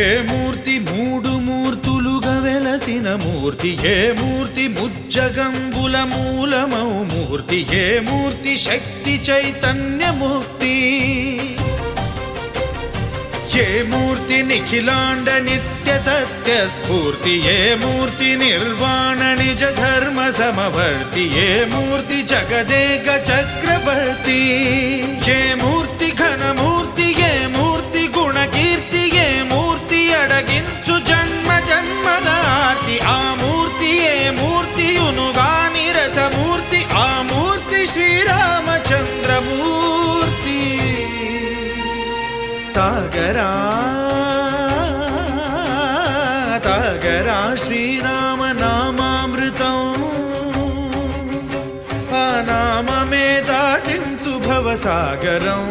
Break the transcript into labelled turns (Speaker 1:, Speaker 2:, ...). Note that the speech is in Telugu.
Speaker 1: ఏ మూర్తి మూడు మూర్తులుగా వెలసిన మూర్తి, ఏ మూర్తి ముజ్జగంబుల మూలమౌ మూర్తి, ఏ మూర్తి శక్తి చైతన్యమూర్తి, ఏ మూర్తి నిఖిలాండ నిత్య సత్య స్ఫూర్తి, ఏ మూర్తి నిర్వాణ నిజ ధర్మ సమవర్తి, ఏ మూర్తి జగదేక చక్రవర్తి, ఏ మూర్తి ఘనమూర్తి, ఏ మూర్తి గుణకీర్తి, ఏ మూర్తి అడగించు జన్మ జన్మదార్తి, ఆ మూర్తి ఏ మూర్తి ఉనుగాని రసమూర్తి, ఆ మూర్తి శ్రీరామచంద్రమూర్తి. తాగరా తాగరా శ్రీరామ నామామృతం, ఆ నామమే దాటించు భవసాగరం.